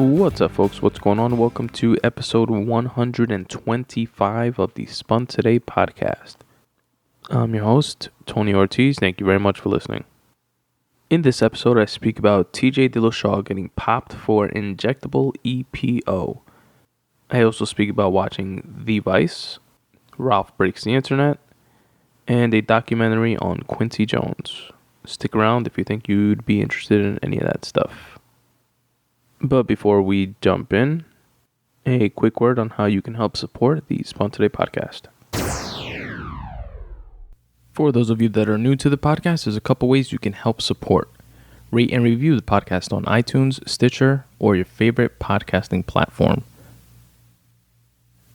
What's up, folks? What's going on? Welcome to episode 125 of the Spun Today Podcast. I'm your host, Tony Ortiz. Thank you very much for listening. In this episode, I speak about TJ Dillashaw getting popped for injectable EPO. I also speak about watching The Vice, Ralph Breaks the Internet, and a documentary on Quincy Jones. Stick around if you think you'd be interested in any of that stuff. But before we jump in, a quick word on how you can help support the Spun Today Podcast. For those of you that are new to the podcast, there's a couple ways you can help support. Rate and review the podcast on iTunes, Stitcher, or your favorite podcasting platform.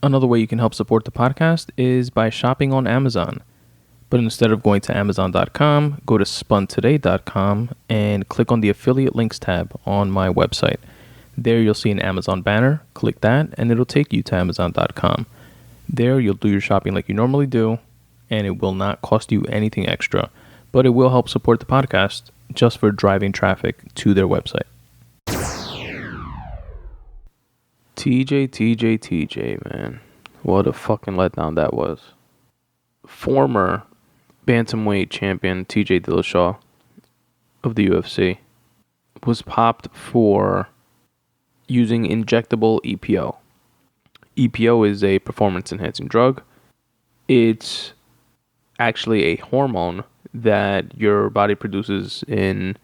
Another way you can help support the podcast is by shopping on Amazon. But instead of going to Amazon.com, go to spuntoday.com and click on the affiliate links tab on my website. There you'll see an Amazon banner. Click that and it'll take you to Amazon.com. There you'll do your shopping like you normally do, and it will not cost you anything extra, but it will help support the podcast just for driving traffic to their website. TJ, man. What a fucking letdown that was. Former bantamweight champion TJ Dillashaw of the UFC was popped for using injectable EPO. EPO is a performance-enhancing drug. It's actually a hormone that your body produces in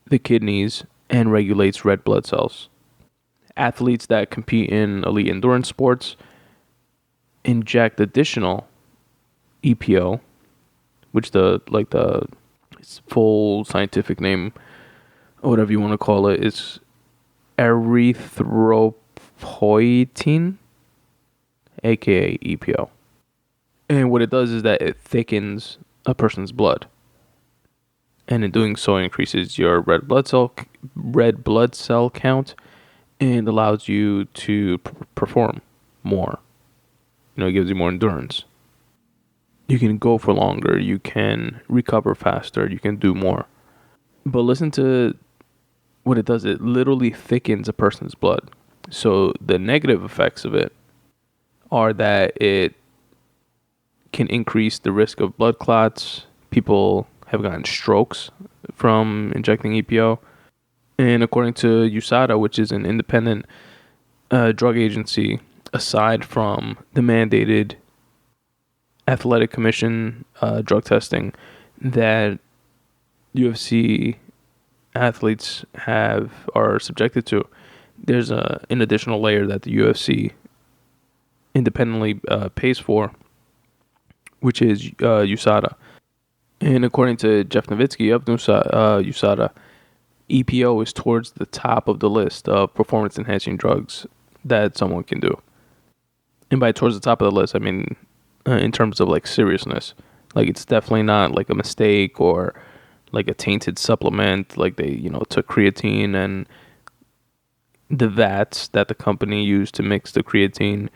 the kidneys and regulates red blood cells. Athletes that compete in elite endurance sports inject additional EPO, which the full scientific name, or whatever you want to call it, is erythropoietin, aka EPO. And what it does is that it thickens a person's blood, and in doing so increases your red blood cell count and allows you to perform more. It gives you more endurance. You can go for longer, you can recover faster, you can do more. But listen to what it does. It literally thickens a person's blood. So the negative effects of it are that it can increase the risk of blood clots. People have gotten strokes from injecting EPO. And according to USADA, which is an independent drug agency, aside from the mandated Athletic Commission drug testing that UFC athletes are subjected to, there's an additional layer that the UFC independently pays for, which is USADA. And according to Jeff Nowitzki of USADA, EPO is towards the top of the list of performance-enhancing drugs that someone can do. And by towards the top of the list, I mean in terms of like seriousness. Like, it's definitely not like a mistake or like a tainted supplement. Like they, took creatine, and the vats that the company used to mix the creatine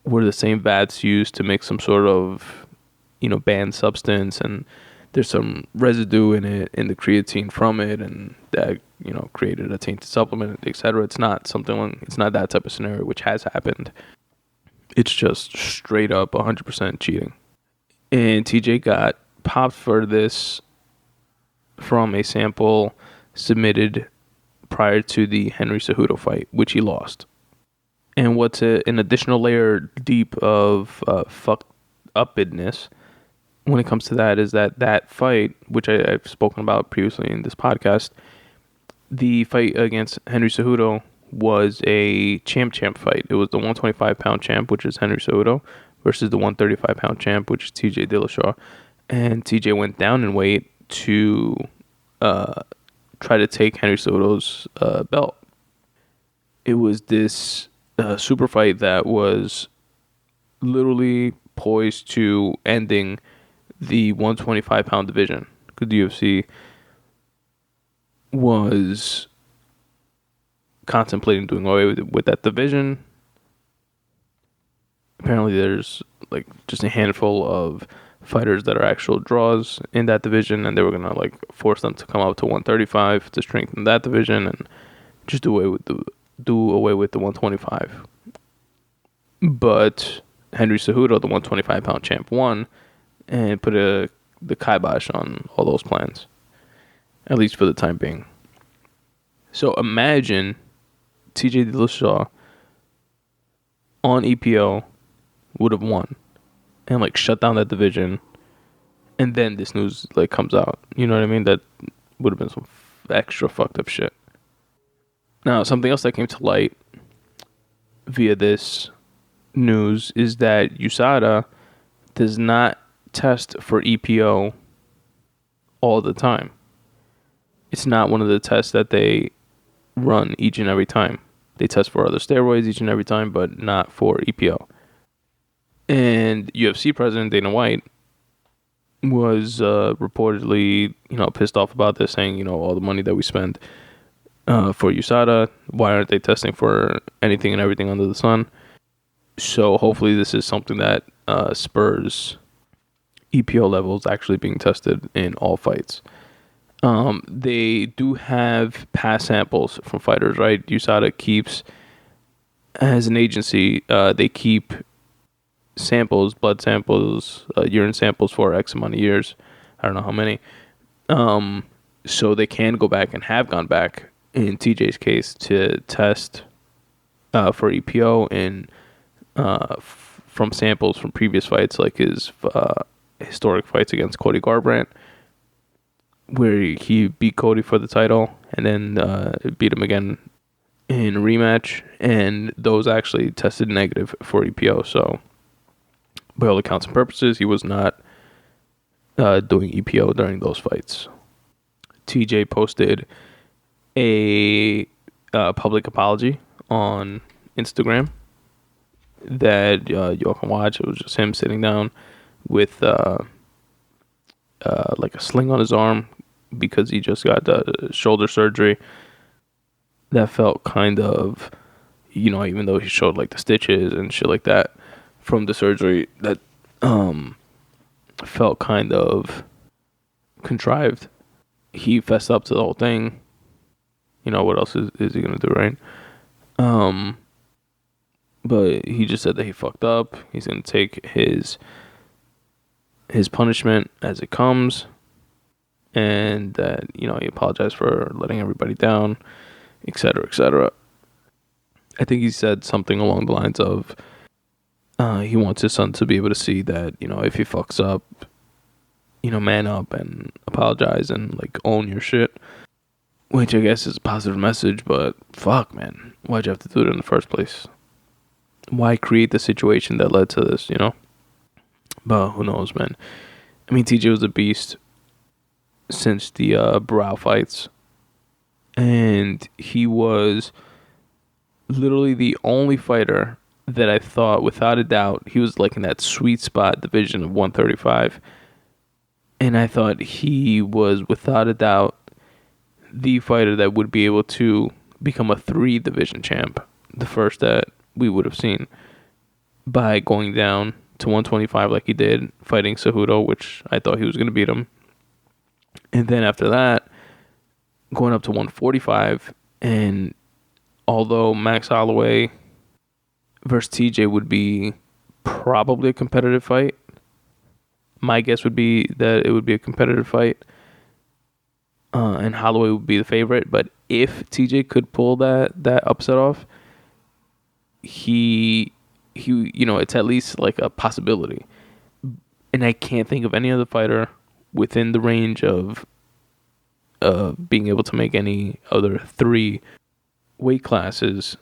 were the same vats used to make some sort of, banned substance, and there's some residue in it, in the creatine from it, and that, created a tainted supplement, etc. It's not that type of scenario, which has happened. It's just straight up 100% cheating. And TJ got popped for this from a sample submitted prior to the Henry Cejudo fight, which he lost. And what's an additional layer deep of fucked upness when it comes to that is that fight, which I've spoken about previously in this podcast, the fight against Henry Cejudo was a champ fight. It was the 125-pound champ, which is Henry Cejudo, versus the 135-pound champ, which is TJ Dillashaw. And TJ went down in weight to try to take Henry Cejudo's belt. It was this super fight that was literally poised to ending the 125-pound division, because the UFC was contemplating doing away with that division. Apparently there's like just a handful of fighters that are actual draws in that division, and they were gonna like force them to come up to 135 to strengthen that division and just do away with the 125. But Henry Cejudo, the 125 pound champ, won and put the kibosh on all those plans, at least for the time being. So imagine TJ Dillashaw on EPO would have won and like shut down that division, and then this news like comes out. You know what I mean? That would have been some extra fucked up shit. Now, something else that came to light via this news is that USADA does not test for EPO all the time. It's not one of the tests that they run each and every time. They test for other steroids each and every time, but not for EPO. And UFC president Dana White was reportedly, pissed off about this, saying, all the money that we spend for USADA, why aren't they testing for anything and everything under the sun? So hopefully this is something that spurs EPO levels actually being tested in all fights. They do have past samples from fighters, right? USADA keeps, as an agency, they keep samples, blood samples, urine samples for X amount of years. I don't know how many. So they can go back and have gone back in TJ's case to test for EPO and from samples from previous fights, like his historic fights against Cody Garbrandt, where he beat Cody for the title and then beat him again in a rematch, and those actually tested negative for EPO. So by all accounts and purposes, he was not doing EPO during those fights. TJ posted a public apology on Instagram that y'all can watch. It was just him sitting down with like a sling on his arm because he just got shoulder surgery. That felt kind of, even though he showed like the stitches and shit like that from the surgery, that felt kind of contrived. He fessed up to the whole thing. What else is he gonna do, right? But he just said that he fucked up. He's gonna take his punishment as it comes, and that he apologized for letting everybody down, etc., etc. I think he said something along the lines of he wants his son to be able to see that if he fucks up, man up and apologize and like own your shit, which I guess is a positive message. But fuck, man, why'd you have to do it in the first place? Why create the situation that led to this, But who knows, man. I mean, TJ was a beast since the brow fights, and he was literally the only fighter that I thought, without a doubt, he was like in that sweet spot division of 135, and I thought he was, without a doubt, the fighter that would be able to become a 3 division champ, the first that we would have seen, by going down to 125 like he did, fighting Cejudo, which I thought he was going to beat him. And then after that, going up to 145, and although Max Holloway versus TJ would be probably a competitive fight, my guess would be that it would be a competitive fight, and Holloway would be the favorite. But if TJ could pull that upset off, he it's at least like a possibility. And I can't think of any other fighter within the range of being able to make any other 3 weight classes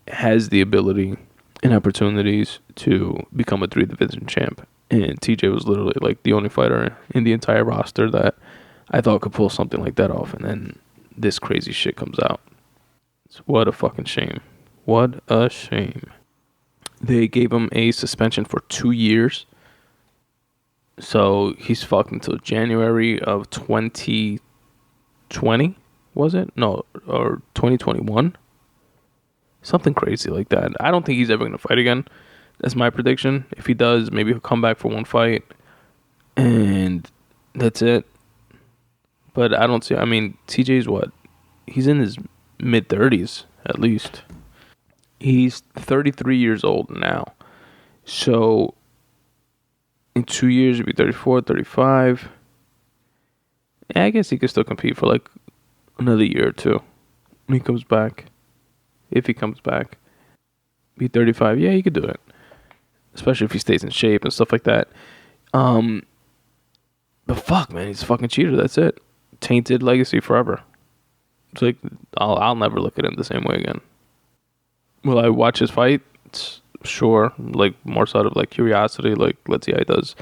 has the ability and opportunities to become a 3 division champ. And TJ was literally like the only fighter in the entire roster that I thought could pull something like that off. And then this crazy shit comes out. What a fucking shame. What a shame. They gave him a suspension for 2 years. So he's fucked until January of 2020, was it? No, or 2021? Something crazy like that. I don't think he's ever going to fight again. That's my prediction. If he does, maybe he'll come back for one fight, and that's it. But I don't see... I mean, TJ's what? He's in his mid-30s at least. He's 33 years old now. So in 2 years, he'll be 34, 35. Yeah, I guess he could still compete for like another year or two when he comes back. If he comes back. Be 35. Yeah, he could do it. Especially if he stays in shape and stuff like that. But fuck, man, he's a fucking cheater. That's it. Tainted legacy forever. It's like, I'll never look at him the same way again. Will I watch his fight? Sure. Like, more sort of like curiosity. Like, let's see how he does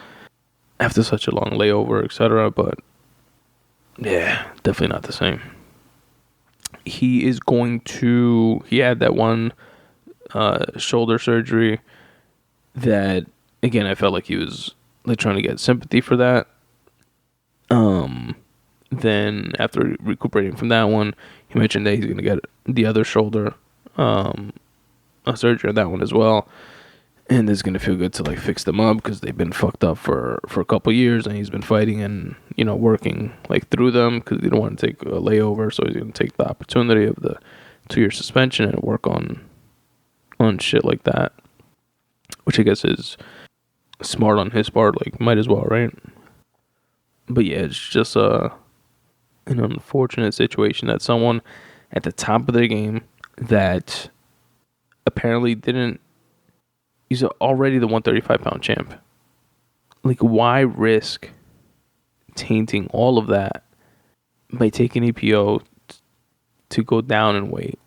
after such a long layover, etc. But, yeah, definitely not the same. He had that one shoulder surgery that, again, I felt like he was like trying to get sympathy for that. Then after recuperating from that one, he mentioned that he's going to get the other shoulder a surgery on that one as well, and it's going to feel good to like fix them up because they've been fucked up for a couple years, and he's been fighting and working like through them because he don't want to take a layover, so he's going to take the opportunity of the 2-year suspension and work on shit like that, which I guess is smart on his part. Like, might as well, right? But yeah, it's just an unfortunate situation that someone at the top of their game that apparently he's already the 135-pound champ. Like, why risk tainting all of that by taking EPO to go down in weight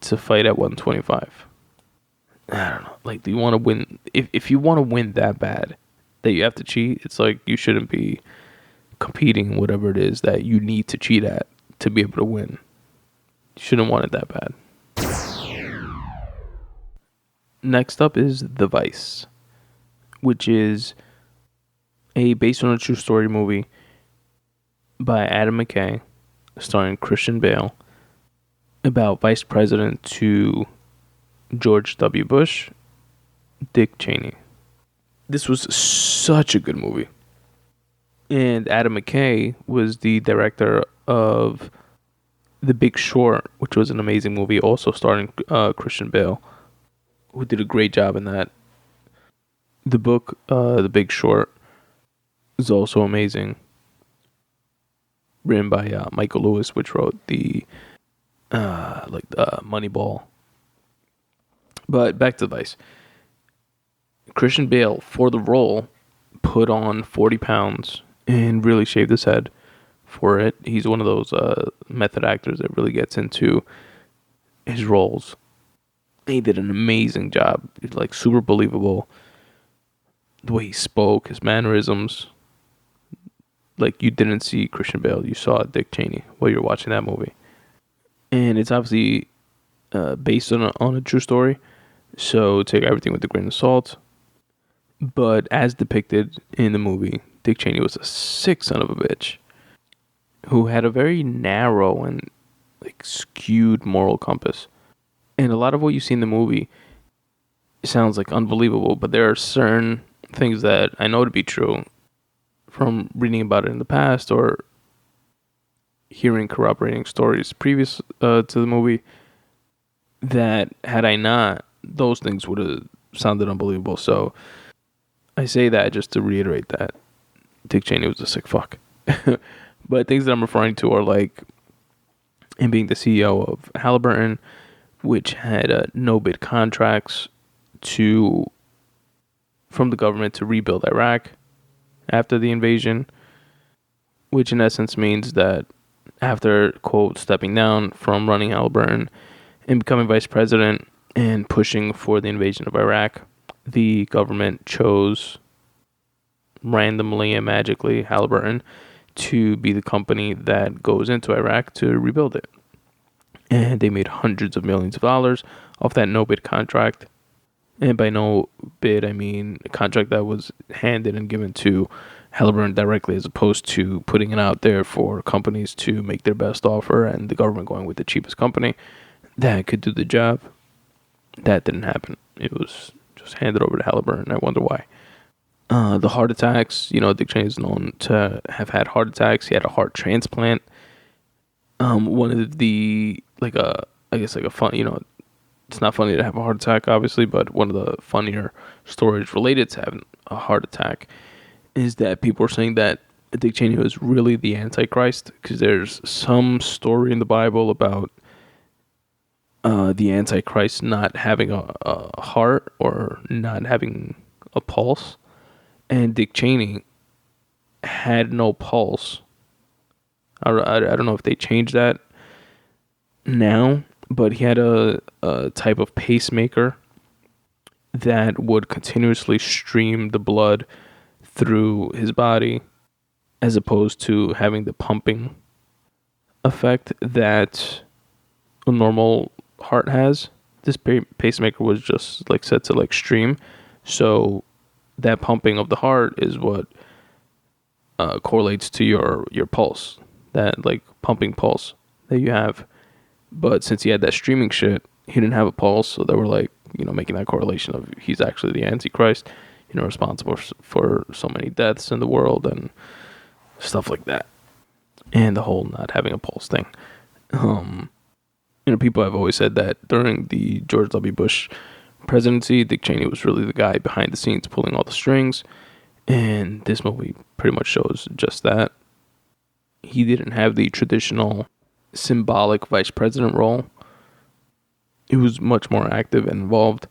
to fight at 125? I don't know. Like, do you want to win? If you want to win that bad that you have to cheat, it's like you shouldn't be competing whatever it is that you need to cheat at to be able to win. You shouldn't want it that bad. Next up is The Vice, which is based on a true story movie by Adam McKay, starring Christian Bale, about Vice President to George W. Bush, Dick Cheney. This was such a good movie. And Adam McKay was the director of The Big Short, which was an amazing movie, also starring Christian Bale, who did a great job in that. The book, The Big Short, is also amazing. Written by Michael Lewis, which wrote the Moneyball. But back to The Vice. Christian Bale, for the role, put on 40 pounds and really shaved his head for it. He's one of those method actors that really gets into his roles. He did an amazing job. Like, super believable. The way he spoke, his mannerisms. Like, you didn't see Christian Bale, you saw Dick Cheney while you're watching that movie. And it's obviously based on a true story, so take everything with a grain of salt. But as depicted in the movie, Dick Cheney was a sick son of a bitch who had a very narrow and like skewed moral compass. And a lot of what you see in the movie sounds like unbelievable, but there are certain things that I know to be true from reading about it in the past or hearing corroborating stories previous to the movie that had I not, those things would have sounded unbelievable. So I say that just to reiterate that Dick Cheney was a sick fuck. But things that I'm referring to are like him being the CEO of Halliburton, which had no-bid contracts from the government to rebuild Iraq after the invasion, which in essence means that after, quote, stepping down from running Halliburton and becoming vice president and pushing for the invasion of Iraq, the government chose randomly and magically Halliburton to be the company that goes into Iraq to rebuild it. And they made hundreds of millions of dollars off that no-bid contract. And by no bid, I mean a contract that was handed and given to Halliburton directly, as opposed to putting it out there for companies to make their best offer and the government going with the cheapest company that could do the job. That didn't happen. It was just handed over to Halliburton. I wonder why. The heart attacks, Dick Cheney is known to have had heart attacks. He had a heart transplant. One of the like a, I guess like a fun, it's not funny to have a heart attack, obviously, but one of the funnier stories related to having a heart attack is that people are saying that Dick Cheney was really the Antichrist, because there's some story in the Bible about the Antichrist not having a heart or not having a pulse, and Dick Cheney had no pulse. I don't know if they changed that now, but he had a type of pacemaker that would continuously stream the blood through his body, as opposed to having the pumping effect that a normal heart has. This pacemaker was just like set to like stream, so that pumping of the heart is what correlates to your pulse, that like pumping pulse that you have. But since he had that streaming shit, he didn't have a pulse, so they were like, making that correlation of he's actually the Antichrist, responsible for so many deaths in the world and stuff like that, and the whole not having a pulse thing. People have always said that during the George W. Bush presidency, Dick Cheney was really the guy behind the scenes pulling all the strings, and this movie pretty much shows just that. He didn't have the traditional symbolic vice president role. He was much more active and involved.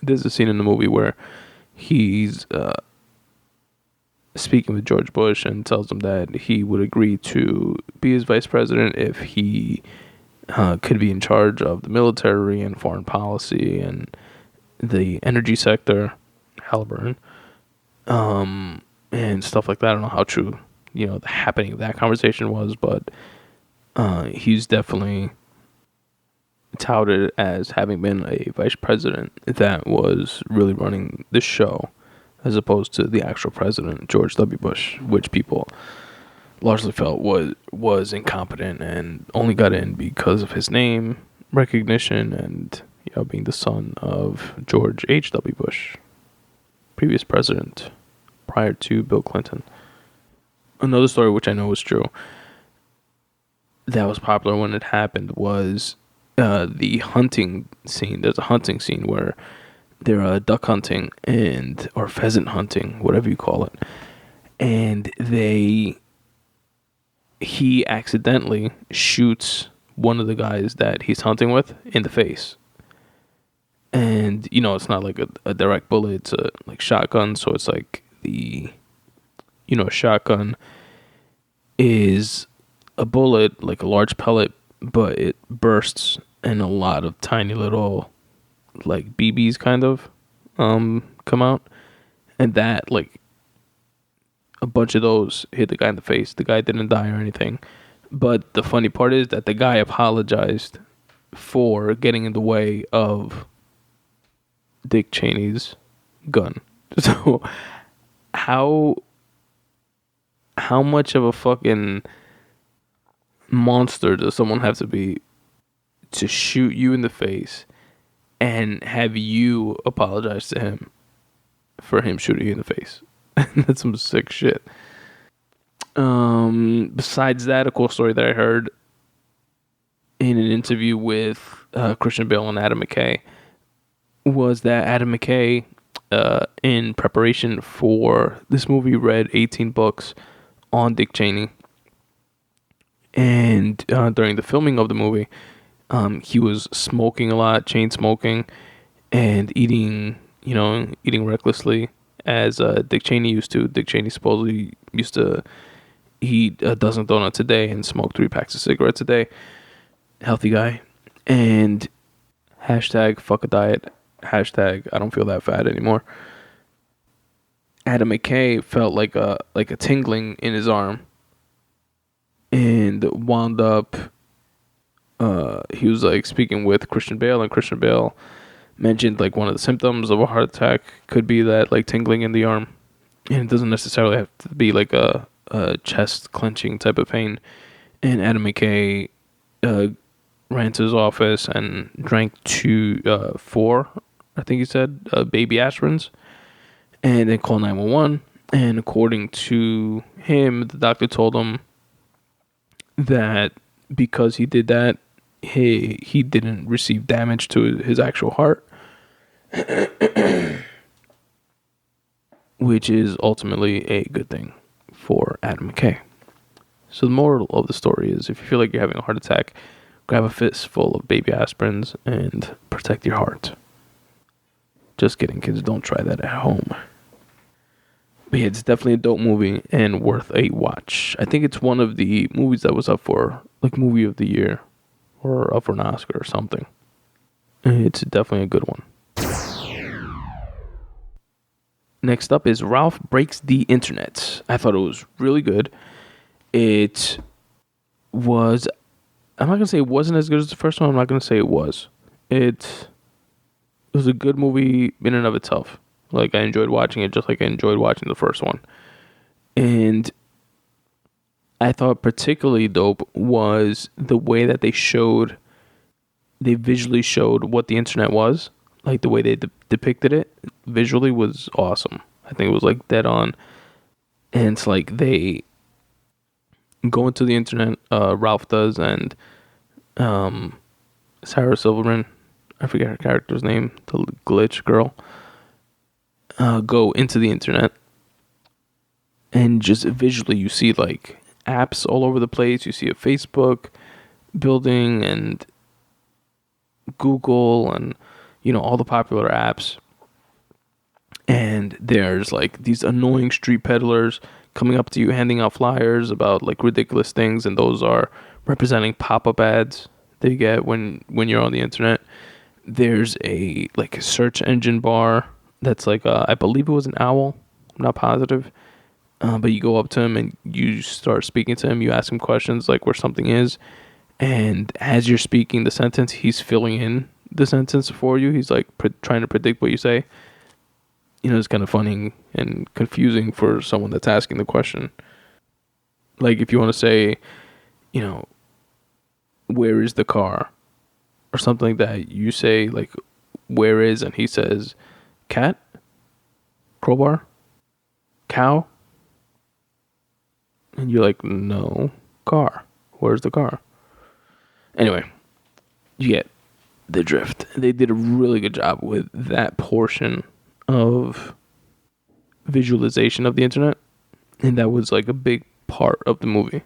There's a scene in the movie where he's speaking with George Bush and tells him that he would agree to be his vice president if he could be in charge of the military and foreign policy and the energy sector, Halliburton, and stuff like that. I don't know how true, the happening of that conversation was, but he's definitely touted as having been a vice president that was really running the show, as opposed to the actual president, George W. Bush, which people largely felt was incompetent and only got in because of his name recognition and being the son of George H.W. Bush, previous president prior to Bill Clinton. Another story which I know is true that was popular when it happened was the hunting scene. There's a hunting scene where they're duck hunting or pheasant hunting, whatever you call it, and he accidentally shoots one of the guys that he's hunting with in the face. And it's not like a direct bullet, it's a like shotgun, so it's like a shotgun is a bullet, like a large pellet, but it bursts and a lot of tiny little like BBs kind of come out, and that like a bunch of those hit the guy in the face. The guy didn't die or anything, but the funny part is that the guy apologized for getting in the way of Dick Cheney's gun. So how much of a fucking monster does someone have to be to shoot you in the face and have you apologize to him for him shooting you in the face? That's some sick shit. Besides that, a cool story that I heard in an interview with Christian Bale and Adam McKay was that Adam McKay, in preparation for this movie, read 18 books on Dick Cheney. And during the filming of the movie, he was smoking a lot, chain smoking, and eating recklessly, as Dick Cheney used to. Dick Cheney supposedly used to eat a dozen donuts a day and smoke 3 packs of cigarettes a day. Healthy guy. And hashtag fuck a diet. Hashtag I don't feel that fat anymore. Adam McKay felt like a tingling in his arm, and wound up he was like speaking with Christian Bale, and Christian Bale mentioned like one of the symptoms of a heart attack could be that like tingling in the arm, and it doesn't necessarily have to be like a chest clenching type of pain. And Adam McKay ran to his office and drank 4, I think he said, baby aspirins, and then called 911. And according to him, the doctor told him that because he did that, he didn't receive damage to his actual heart, which is ultimately a good thing for Adam McKay. So the moral of the story is, if you feel like you're having a heart attack, grab a fistful of baby aspirins and protect your heart. Just kidding, kids. Don't try that at home. But yeah, it's definitely a dope movie and worth a watch. I think it's one of the movies that was up for like movie of the year or up for an Oscar or something. It's definitely a good one. Next up is Ralph Breaks the Internet. I thought it was really good. It was, I'm not going to say it wasn't as good as the first one. I'm not going to say it was. It was a good movie in and of itself. Like, I enjoyed watching it just like I enjoyed watching the first one. And I thought particularly dope was the way that they visually showed what the internet was. Like, the way they depicted it visually was awesome. I think it was, like, dead on. And it's like they go into the internet, Ralph does, and Sarah Silverman, I forget her character's name, the glitch girl, go into the internet, and just visually you see like apps all over the place. You see a Facebook building and Google and, you know, all the popular apps. And there's like these annoying street peddlers coming up to you, handing out flyers about like ridiculous things, and those are representing pop-up ads that you get when you're on the internet. There's a like a search engine bar that's like I believe it was an owl. I'm not positive, but you go up to him and you start speaking to him. You ask him questions like where something is, and as you're speaking the sentence, he's filling in the sentence for you. He's like trying to predict what you say. You know, it's kind of funny and confusing for someone that's asking the question. Like, if you want to say, you know, where is the car? Or something like that. You say, like, where is? And he says, cat? Crowbar? Cow? And you're like, no, car. Where's the car? Anyway, you get the drift. They did a really good job with that portion of visualization of the internet, and that was like a big part of the movie.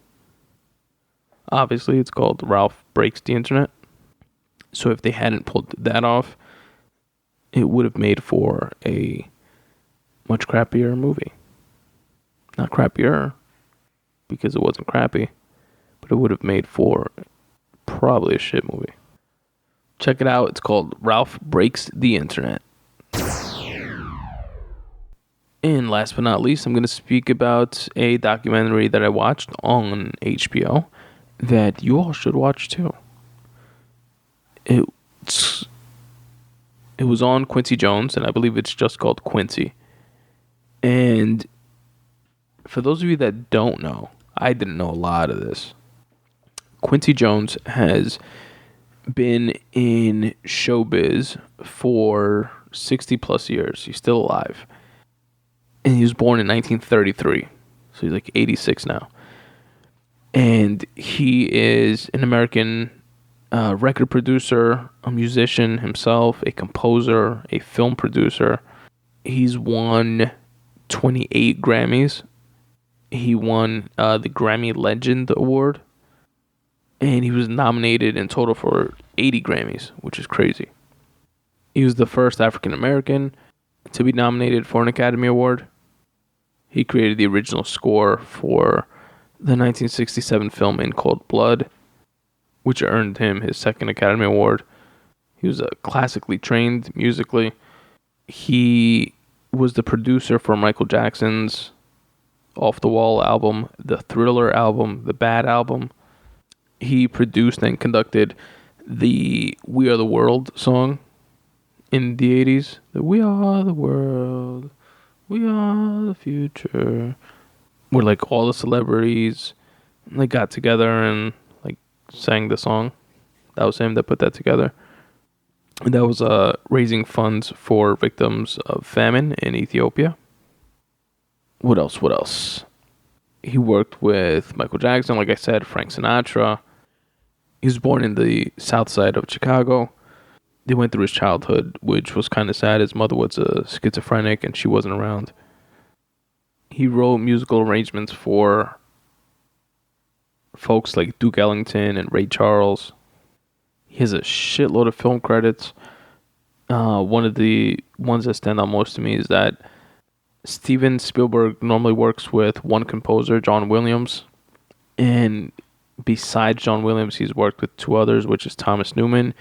Obviously, it's called Ralph Breaks the Internet, so if they hadn't pulled that off, it would have made for a much crappier movie. Not crappier, because it wasn't crappy, but it would have made for probably a shit movie. Check it out. It's called Ralph Breaks the Internet. And last but not least, I'm going to speak about a documentary that I watched on HBO that you all should watch too. It was on Quincy Jones, and I believe it's just called Quincy. And for those of you that don't know, I didn't know a lot of this. Quincy Jones has been in showbiz for 60 plus years. He's still alive. And he was born in 1933. So he's like 86 now. And he is an American record producer, a musician himself, a composer, a film producer. He's won 28 Grammys. He won the Grammy Legend Award. And he was nominated in total for 80 Grammys, which is crazy. He was the first African American to be nominated for an Academy Award. He created the original score for the 1967 film In Cold Blood, which earned him his second Academy Award. He was classically trained musically. He was the producer for Michael Jackson's Off the Wall album, the Thriller album, the Bad album. He produced and conducted the We Are the World song in the 80s. The We Are the World, we are the future. Where like all the celebrities, they got together and like sang the song. That was him that put that together. And that was raising funds for victims of famine in Ethiopia. What else? He worked with Michael Jackson, like I said, Frank Sinatra. He was born in the south side of Chicago. They went through his childhood, which was kind of sad. His mother was a schizophrenic and she wasn't around. He wrote musical arrangements for folks like Duke Ellington and Ray Charles. He has a shitload of film credits. One of the ones that stand out most to me is that Steven Spielberg normally works with one composer, John Williams. And besides John Williams, he's worked with two others, which is Thomas Newman,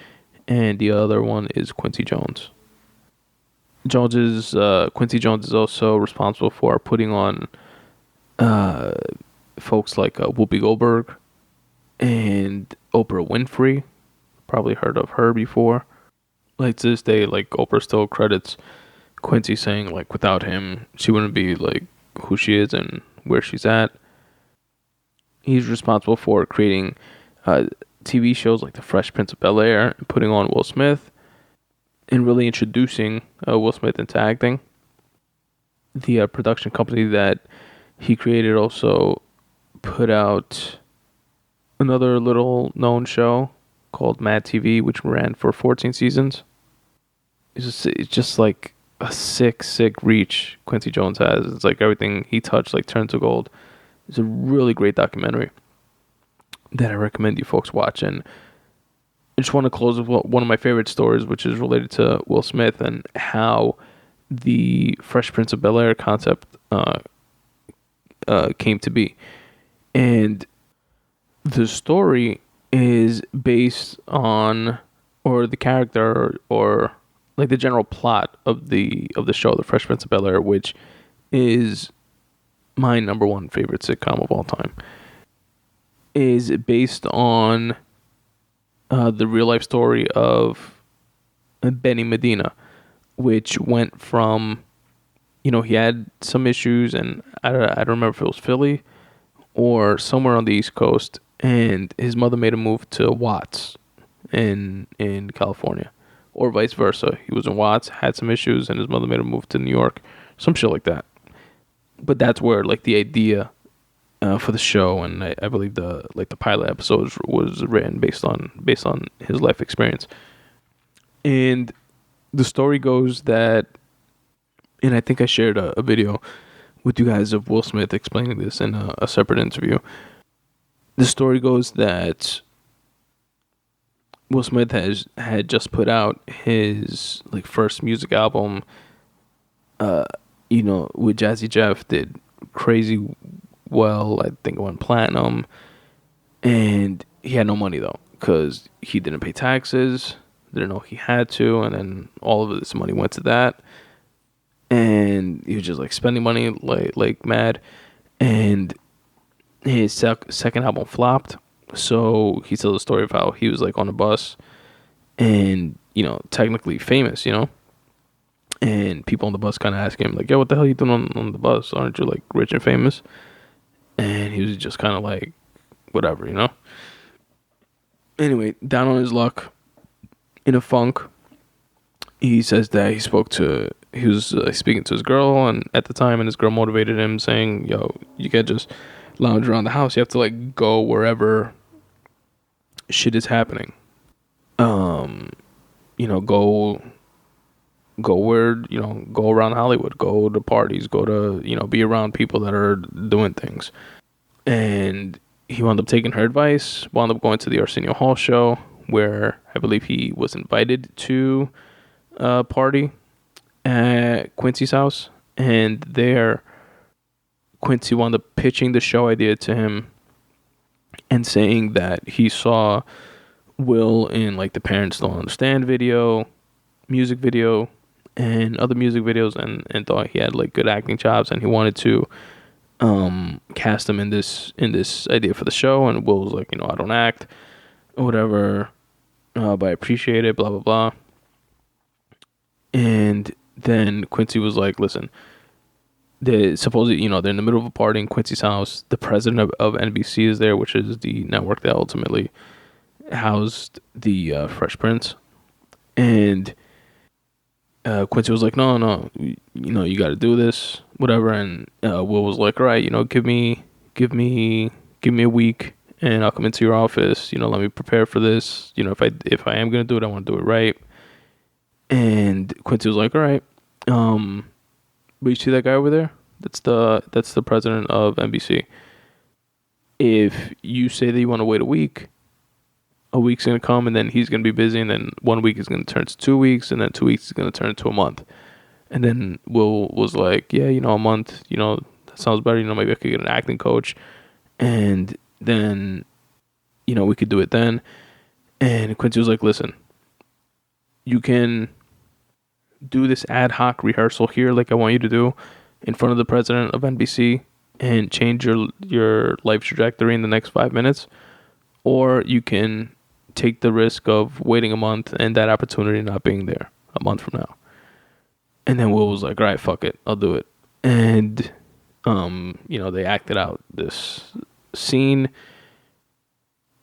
and the other one is Quincy Jones. Quincy Jones is also responsible for putting on folks like Whoopi Goldberg and Oprah Winfrey. Probably heard of her before. Like to this day, like Oprah still credits Quincy, saying like without him, she wouldn't be like who she is and where she's at. He's responsible for creating TV shows like The Fresh Prince of Bel-Air and putting on Will Smith and really introducing Will Smith into acting. The production company that he created also put out another little known show called Mad TV, which ran for 14 seasons. It's just like a sick reach Quincy Jones has. It's like everything he touched like turned to gold. It's a really great documentary that I recommend you folks watch. And I just want to close with one of my favorite stories, which is related to Will Smith and how the Fresh Prince of Bel-Air concept came to be. And the story is based on, or the character, or like the general plot of the show, The Fresh Prince of Bel-Air, which is my number one favorite sitcom of all time, is based on the real life story of Benny Medina, which went from, he had some issues, and I don't remember if it was Philly or somewhere on the East Coast, and his mother made him move to Watts in California, or vice versa. He was in Watts, had some issues, and his mother made him move to New York, some shit like that. But that's where like the idea for the show, and I believe the pilot episode was written based on his life experience. And the story goes that, and I think I shared a video with you guys of Will Smith explaining this in a separate interview. The story goes that Will Smith had just put out his like first music album, with Jazzy Jeff, did crazy well. I think it went platinum, and he had no money though because he didn't pay taxes, didn't know he had to, and then all of this money went to that, and he was just like spending money like mad, and his second album flopped. So he tells the story of how he was like on a bus and technically famous, and people on the bus kind of ask him like, yo, what the hell are you doing on the bus? Aren't you like rich and famous? And he was just kind of like, whatever, Anyway, down on his luck, in a funk, he says that he was speaking to his girl, and at the time, and his girl motivated him, saying, yo, you can't just lounge around the house. You have to like go wherever shit is happening. Go where, go around Hollywood, go to parties, go to, be around people that are doing things. And he wound up taking her advice, wound up going to the Arsenio Hall show, where I believe he was invited to a party at Quincy's house. And there, Quincy wound up pitching the show idea to him and saying that he saw Will in like the Parents Don't Understand music video, and other music videos, and thought he had like good acting chops, and he wanted to cast him in this idea for the show. And Will was like, I don't act or whatever, but I appreciate it, blah blah blah. And then Quincy was like, listen, they're in the middle of a party in Quincy's house. The president of NBC is there, which is the network that ultimately housed the Fresh Prince. And Quincy was like, no, you got to do this, whatever. And Will was like, all right, give me a week, and I'll come into your office. Let me prepare for this. If I am gonna do it, I want to do it right." And Quincy was like, "All right, but you see that guy over there? That's the president of NBC. If you say that you want to wait a week's gonna come, and then he's gonna be busy, and then 1 week is gonna turn to 2 weeks, and then 2 weeks is gonna turn to a month." And then Will was like, "Yeah, a month, that sounds better. Maybe I could get an acting coach, and then, we could do it then." And Quincy was like, "Listen, you can do this ad hoc rehearsal here, like I want you to do, in front of the president of NBC, and change your life trajectory in the next 5 minutes, or you can take the risk of waiting a month and that opportunity not being there a month from now." And then Will was like, "All right, fuck it, I'll do it." And they acted out this scene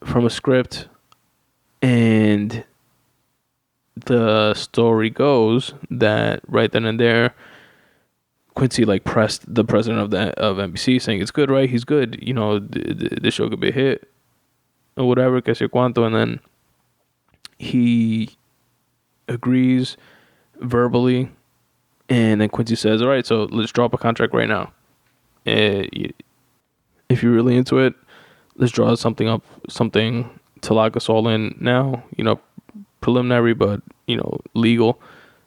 from a script, and the story goes that right then and there, Quincy pressed the president of NBC, saying, "It's good, right? He's good. This show could be a hit or whatever, que sé cuánto." And then he agrees verbally, and then Quincy says, "All right, so let's drop a contract right now. If you're really into it, let's draw something to lock us all in now. Preliminary, but legal.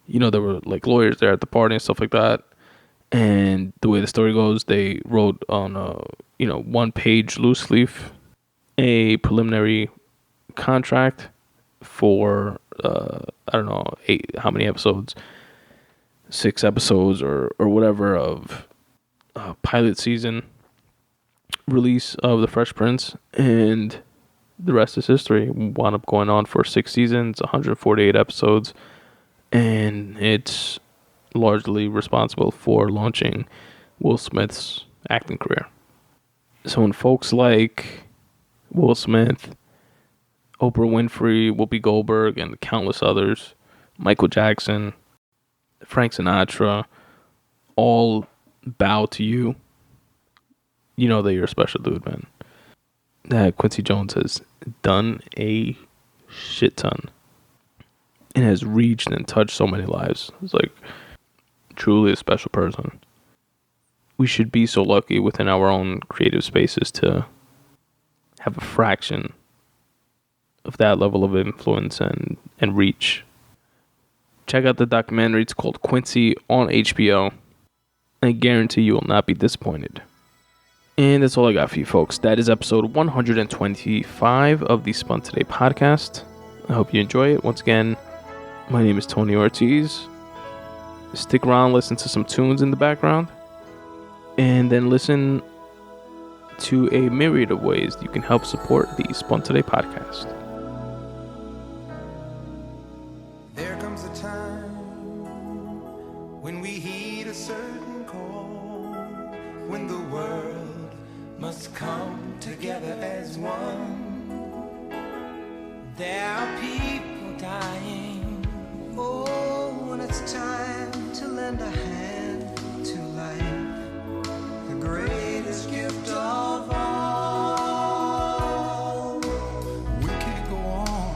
There were lawyers there at the party and stuff like that." And the way the story goes, they wrote on a 1-page loose leaf a preliminary contract for I don't know, how many episodes, 6 episodes or whatever of pilot season release of The Fresh Prince, and the rest is history. Wound up going on for 6 seasons, 148 episodes, and it's largely responsible for launching Will Smith's acting career. So when folks like Will Smith, Oprah Winfrey, Whoopi Goldberg, and countless others, Michael Jackson, Frank Sinatra, all bow to you, that you're a special dude, man. That Quincy Jones has done a shit ton and has reached and touched so many lives. It's truly a special person. We should be so lucky within our own creative spaces to have a fraction of that level of influence and reach. Check out the documentary. It's called Quincy on HBO. I guarantee you will not be disappointed. And that's all I got for you folks. That is episode 125 of the Spun Today Podcast. I hope you enjoy it. Once again, my name is Tony Ortiz. Stick around, listen to some tunes in the background, and then listen to a myriad of ways you can help support the Spun Today Podcast. There comes a time when we heed a certain call, when the world must come together as one. There are people dying. Oh, when it's time to lend a hand to life, the greatest gift of all. We can't go on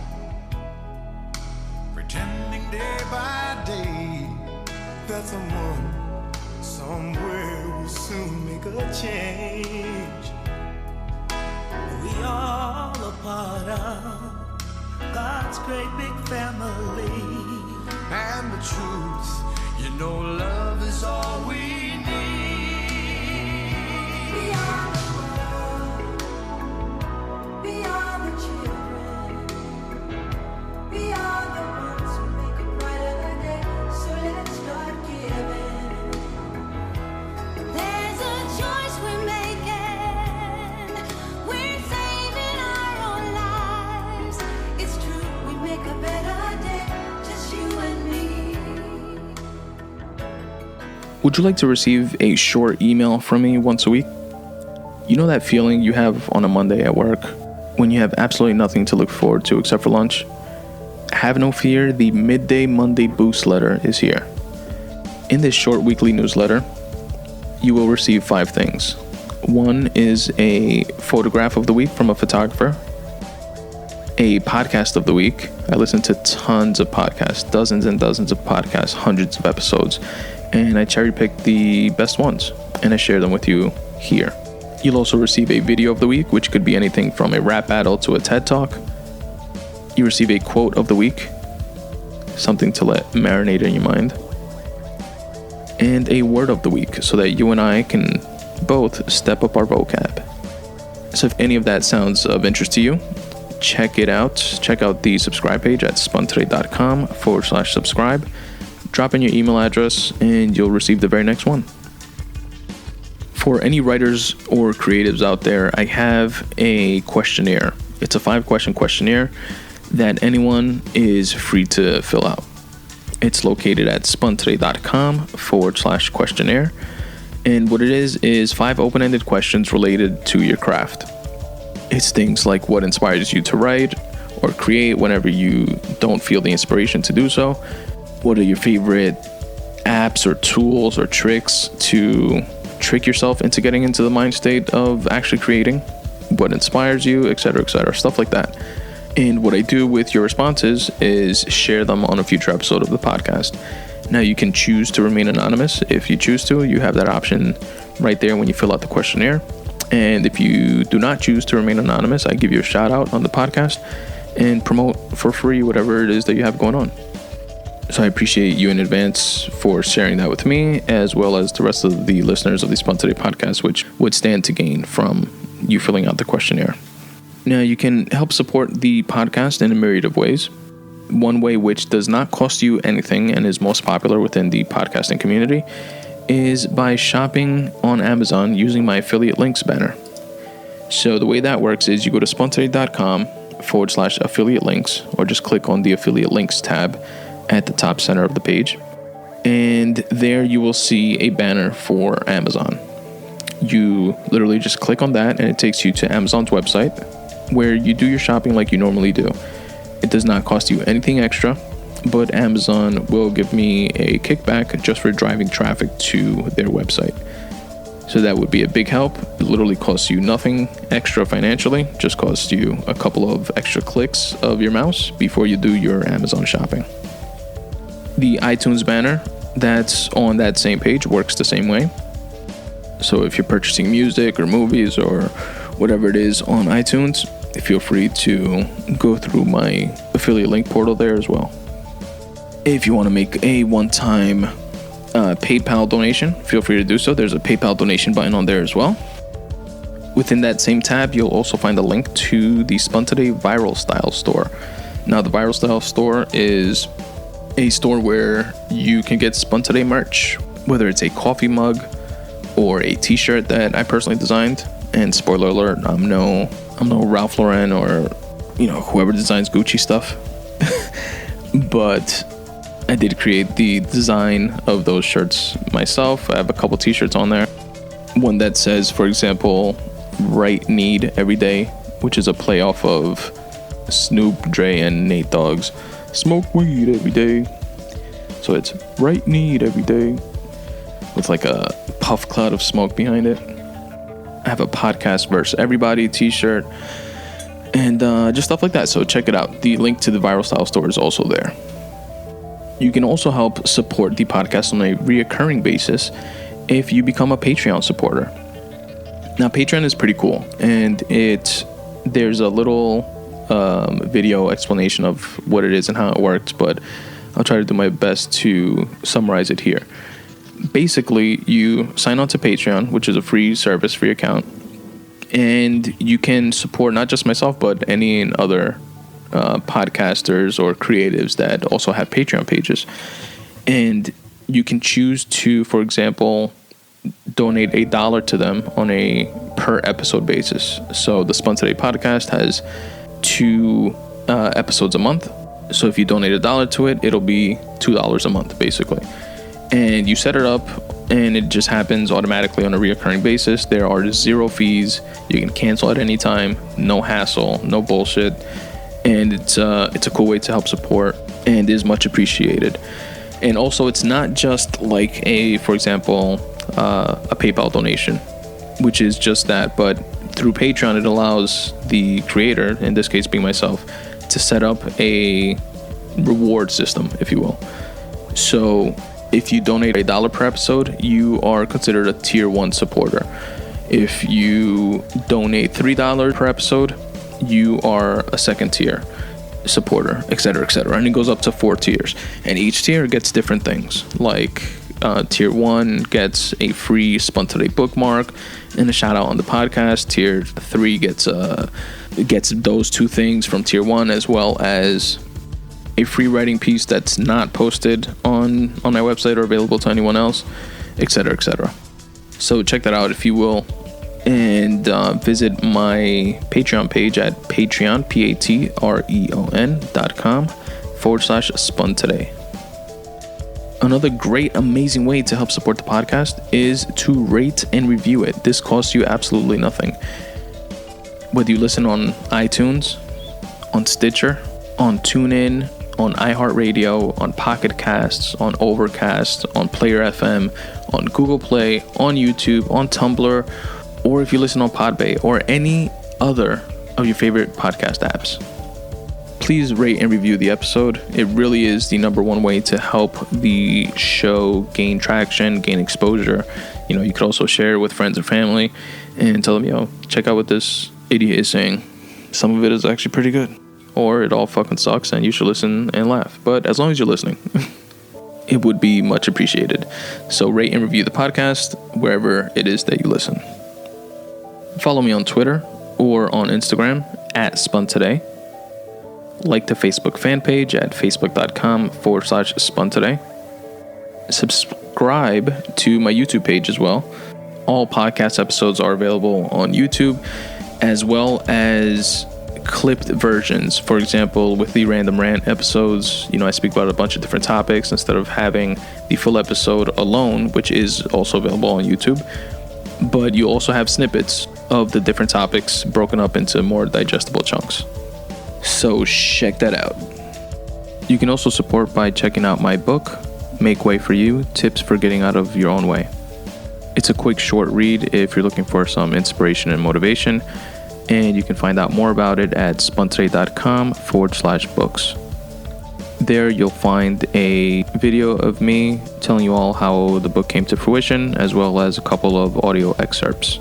pretending day by day that someone somewhere will soon make a change. We all a part of God's great big family. And the truth, love is all we need. We are the world, we are the children, we are the ones who make a brighter day, so let's start giving. There's a choice we're making, we're saving our own lives. It's true, we make a better day, just you and me. Would you like to receive a short email from me once a week? You know that feeling you have on a Monday at work when you have absolutely nothing to look forward to except for lunch? Have no fear, the Midday Monday Boost letter is here. In this short weekly newsletter, you will receive 5 things: One is a photograph of the week from a photographer, a podcast of the week. I listen to tons of podcasts, dozens and dozens of podcasts, hundreds of episodes, and I cherry pick the best ones and I share them with you here. You'll also receive a video of the week, which could be anything from a rap battle to a TED Talk. You receive a quote of the week, something to let marinate in your mind, and a word of the week so that you and I can both step up our vocab. So if any of that sounds of interest to you, check it out. Check out the subscribe page at spuntoday.com/subscribe. Drop in your email address and you'll receive the very next one. For any writers or creatives out there, I have a questionnaire. It's a 5-question questionnaire that anyone is free to fill out. It's located at spuntoday.com/questionnaire. And what it is 5 open-ended questions related to your craft. It's things like what inspires you to write or create whenever you don't feel the inspiration to do so. What are your favorite apps or tools or tricks to trick yourself into getting into the mind state of actually creating? What inspires you, etc., stuff like that. And what I do with your responses is share them on a future episode of the podcast. Now, you can choose to remain anonymous. If you choose to, you have that option right there when you fill out the questionnaire. And if you do not choose to remain anonymous, I give you a shout out on the podcast and promote for free whatever it is that you have going on. So I appreciate you in advance for sharing that with me, as well as the rest of the listeners of the Spun Today Podcast, which would stand to gain from you filling out the questionnaire. Now, you can help support the podcast in a myriad of ways. One way, which does not cost you anything and is most popular within the podcasting community, is by shopping on Amazon using my affiliate links banner. So the way that works is you go to spuntoday.com/affiliate links, or just click on the affiliate links tab at the top center of the page. And there you will see a banner for Amazon. You literally just click on that and it takes you to Amazon's website where you do your shopping like you normally do. It does not cost you anything extra, but Amazon will give me a kickback just for driving traffic to their website. So that would be a big help. It literally costs you nothing extra financially, just costs you a couple of extra clicks of your mouse before you do your Amazon shopping. The iTunes banner that's on that same page works the same way. So if you're purchasing music or movies or whatever it is on iTunes, feel free to go through my affiliate link portal there as well. If you want to make a one-time PayPal donation, feel free to do so. There's a PayPal donation button on there as well. Within that same tab, you'll also find a link to the Spun Today Viral Style store. Now, the Viral Style store is a store where you can get Spun Today merch, whether it's a coffee mug or a t-shirt that I personally designed. And spoiler alert, I'm no Ralph Lauren or, whoever designs Gucci stuff. But I did create the design of those shirts myself. I have a couple t-shirts on there. One that says, for example, "Right Need Every Day," which is a play off of Snoop, Dre, and Nate Dogg's "Smoke Weed Every Day." So it's "Right Need Every Day" with like a puff cloud of smoke behind it. I have a Podcast versus Everybody t-shirt and just stuff like that. So check it out. The link to the Viral Style store is also there. You can also help support the podcast on a reoccurring basis if you become a Patreon supporter. Now, Patreon is pretty cool, and there's a little video explanation of what it is and how it works, but I'll try to do my best to summarize it here. Basically, you sign on to Patreon, which is a free service, free account, and you can support not just myself, but any other podcasters or creatives that also have Patreon pages. And you can choose to, for example, donate $1 to them on a per episode basis. So the Spun Today Podcast has 2 episodes a month. So if you donate $1 to it, it'll be $2 a month, basically. And you set it up, and it just happens automatically on a reoccurring basis. There are 0 fees. You can cancel at any time. No hassle, no bullshit. And it's a cool way to help support, and is much appreciated. And also, it's not just like for example, a PayPal donation. which is just that. But through Patreon, it allows the creator, in this case being myself, to set up a reward system, if you will. So if you donate $1 per episode, you are considered a tier 1 supporter. If you donate $3 per episode, you are a second tier supporter, etc., etc. And it goes up to 4 tiers. And each tier gets different things. Like tier 1 gets a free Spun Today bookmark and a shout out on the podcast. Tier 3 gets those 2 things from tier 1, as well as a free writing piece that's not posted on my website or available to anyone else, etc., etc. So check that out if you will, and visit my Patreon page at Patreon, patreon.com/Spun Today. Another great, amazing way to help support the podcast is to rate and review it. This costs you absolutely nothing. Whether you listen on iTunes, on Stitcher, on TuneIn, on iHeartRadio, on Pocket Casts, on Overcast, on Player FM, on Google Play, on YouTube, on Tumblr, or if you listen on Podbay or any other of your favorite podcast apps. Please rate and review the episode. It really is the number one way to help the show gain traction, gain exposure. You know, you could also share it with friends and family and tell them, check out what this idiot is saying. Some of it is actually pretty good. Or it all fucking sucks and you should listen and laugh. But as long as you're listening, it would be much appreciated. So rate and review the podcast wherever it is that you listen. Follow me on Twitter or on Instagram at Spun Today. Like the Facebook fan page at facebook.com/Spun Today. Subscribe to my YouTube page as well. All podcast episodes are available on YouTube, as well as clipped versions. For example, with the random rant episodes, I speak about a bunch of different topics instead of having the full episode alone, which is also available on YouTube. But you also have snippets of the different topics broken up into more digestible chunks. So check that out. You can also support by checking out my book, Make Way for You, Tips for Getting Out of Your Own Way. It's a quick short read if you're looking for some inspiration and motivation, and you can find out more about it at spuntoday.com/books. There you'll find a video of me telling you all how the book came to fruition, as well as a couple of audio excerpts.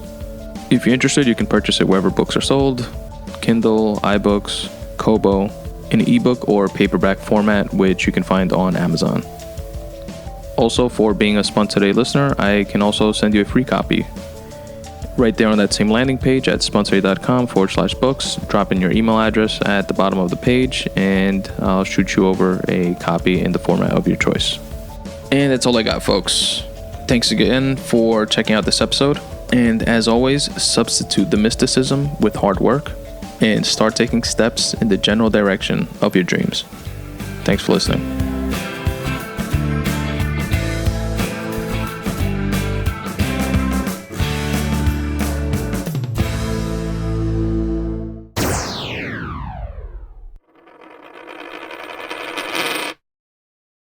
If you're interested, you can purchase it wherever books are sold: Kindle, iBooks, Kobo, in ebook or paperback format, which you can find on Amazon. Also, for being a Spun Today listener, I can also send you a free copy. Right there on that same landing page at spuntoday.com/books. Drop in your email address at the bottom of the page, and I'll shoot you over a copy in the format of your choice. And that's all I got, folks. Thanks again for checking out this episode. And as always, substitute the mysticism with hard work and start taking steps in the general direction of your dreams. Thanks for listening.